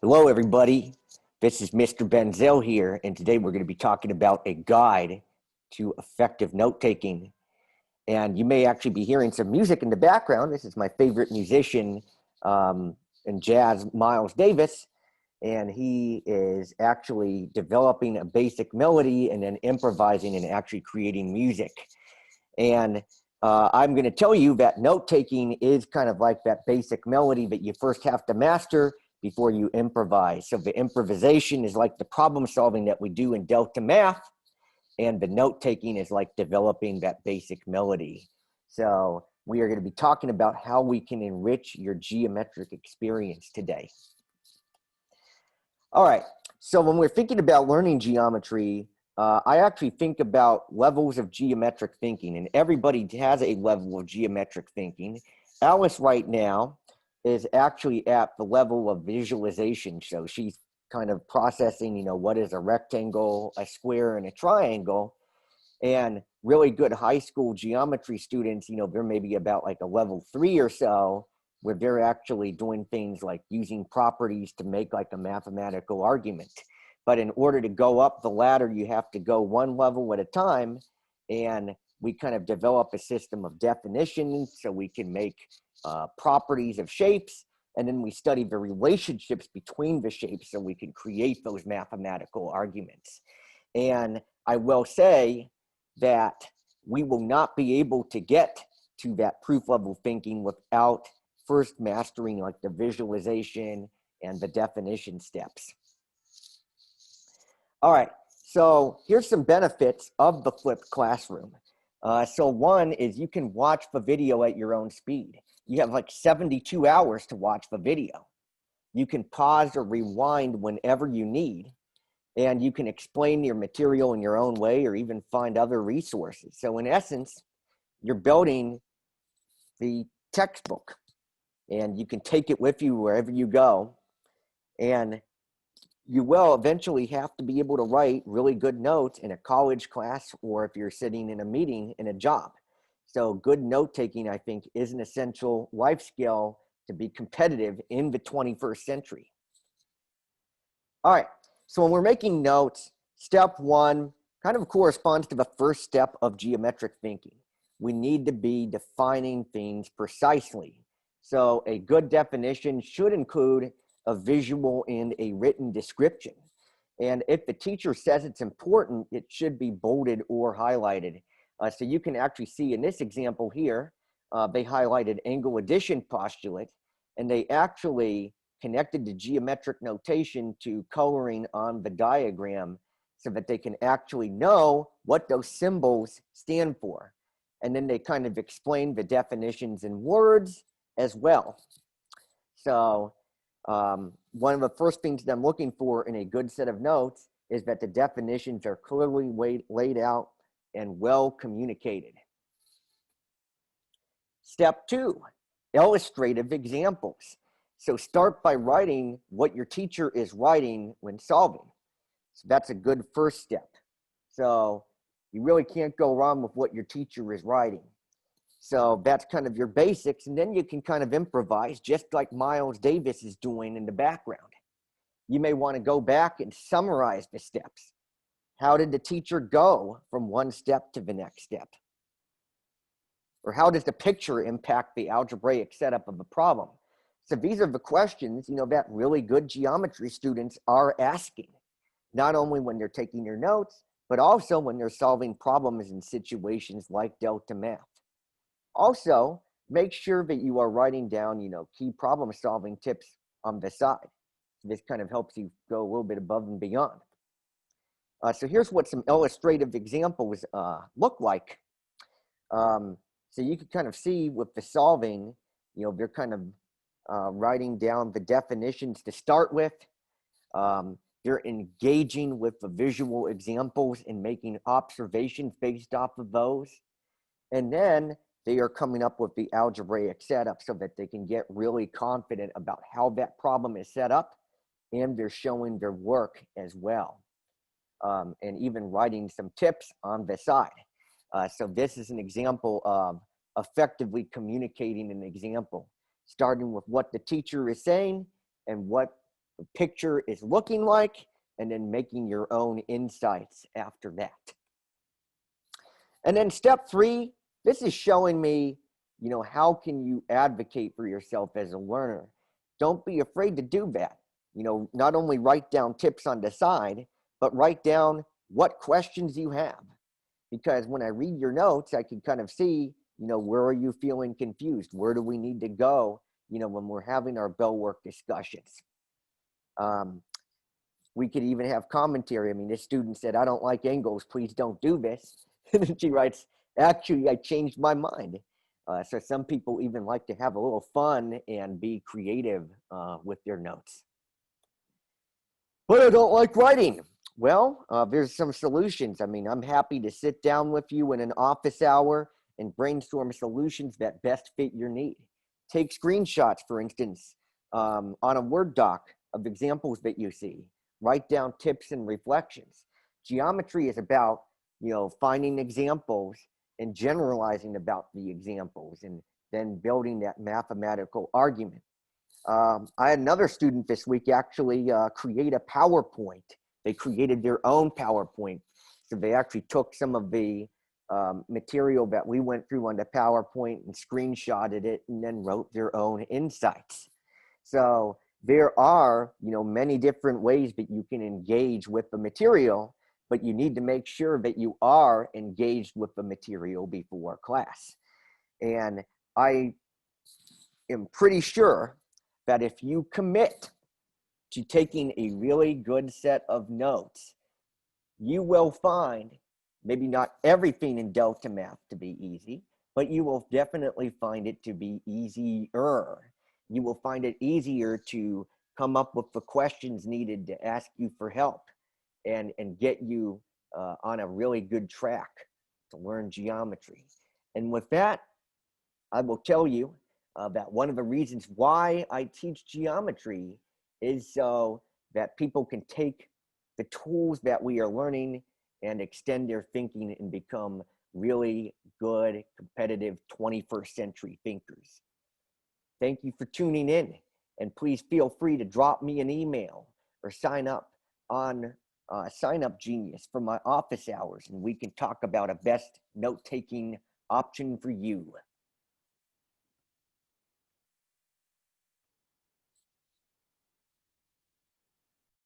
Hello, everybody. This is Mr. Benzel here, and today we're going to be talking about a guide to effective note-taking. And you may actually be hearing some music in the background. This is my favorite musician in jazz, Miles Davis, and he is actually developing a basic melody and then improvising and actually creating music. And I'm going to tell you that note-taking is kind of like that basic melody that you first have to master before you improvise. So the improvisation is like the problem solving that we do in Delta Math, and the note-taking is like developing that basic melody. So we are going to be talking about how we can enrich your geometric experience today. All right, so when we're thinking about learning geometry, I actually think about levels of geometric thinking, and everybody has a level of geometric thinking. Alice right now is actually at the level of visualization. So she's kind of processing, what is a rectangle, a square, and a triangle. And really good high school geometry students, they're maybe about like a level 3 or so, where they're actually doing things like using properties to make like a mathematical argument. But in order to go up the ladder, you have to go one level at a time. And we kind of develop a system of definitions so we can make properties of shapes. And then we study the relationships between the shapes so we can create those mathematical arguments. And I will say that we will not be able to get to that proof level thinking without first mastering like the visualization and the definition steps. All right, so here's some benefits of the flipped classroom. So one is you can watch the video at your own speed. You have like 72 hours to watch the video. You can pause or rewind whenever you need, and you can explain your material in your own way or even find other resources. So in essence, you're building the textbook, and you can take it with you wherever you go. And you will eventually have to be able to write really good notes in a college class, or if you're sitting in a meeting in a job. So good note-taking, I think, is an essential life skill to be competitive in the 21st century. All right, so when we're making notes, step one kind of corresponds to the first step of geometric thinking. We need to be defining things precisely. So a good definition should include a visual and a written description. And if the teacher says it's important, it should be bolded or highlighted. So you can actually see in this example here, they highlighted angle addition postulate, and they actually connected the geometric notation to coloring on the diagram so that they can actually know what those symbols stand for. And then they kind of explain the definitions in words as well. So one of the first things that I'm looking for in a good set of notes is that the definitions are clearly laid out and well communicated. Step two, illustrative examples. So start by writing what your teacher is writing when solving. So that's a good first step. So you really can't go wrong with what your teacher is writing. So that's kind of your basics, and then you can kind of improvise just like Miles Davis is doing in the background. You may want to go back and summarize the steps. How did the teacher go from one step to the next step? Or how does the picture impact the algebraic setup of the problem? So these are the questions, that really good geometry students are asking, not only when they're taking their notes, but also when they're solving problems in situations like Delta Math. Also, make sure that you are writing down, key problem solving tips on the side. This kind of helps you go a little bit above and beyond. So here's what some illustrative examples look like. So you can kind of see with the solving, they're kind of writing down the definitions to start with. They're engaging with the visual examples and making observations based off of those. And then they are coming up with the algebraic setup so that they can get really confident about how that problem is set up, and they're showing their work as well. And even writing some tips on the side. So this is an example of effectively communicating an example, starting with what the teacher is saying and what the picture is looking like, and then making your own insights after that. And then step 3, this is showing me, how can you advocate for yourself as a learner? Don't be afraid to do that. Not only write down tips on the side, but write down what questions you have. Because when I read your notes, I can kind of see, where are you feeling confused? Where do we need to go, when we're having our bell work discussions? We could even have commentary. I mean, this student said, I don't like angles, please don't do this. And then she writes, actually, I changed my mind. So some people even like to have a little fun and be creative with their notes. But I don't like writing. Well, there's some solutions. I mean, I'm happy to sit down with you in an office hour and brainstorm solutions that best fit your need. Take screenshots, for instance, on a Word doc of examples that you see. Write down tips and reflections. Geometry is about, finding examples and generalizing about the examples and then building that mathematical argument. I had another student this week actually create a PowerPoint. They created their own PowerPoint. So they actually took some of the material that we went through on the PowerPoint and screenshotted it and then wrote their own insights. So there are, many different ways that you can engage with the material, but you need to make sure that you are engaged with the material before class. And I am pretty sure that if you commit to taking a really good set of notes, you will find maybe not everything in Delta Math to be easy, but you will definitely find it to be easier. You will find it easier to come up with the questions needed to ask you for help and get you on a really good track to learn geometry. And with that, I will tell you that one of the reasons why I teach geometry is so that people can take the tools that we are learning and extend their thinking and become really good, competitive 21st century thinkers. Thank you for tuning in, and please feel free to drop me an email or sign up on Sign Up Genius for my office hours, and we can talk about a best note-taking option for you.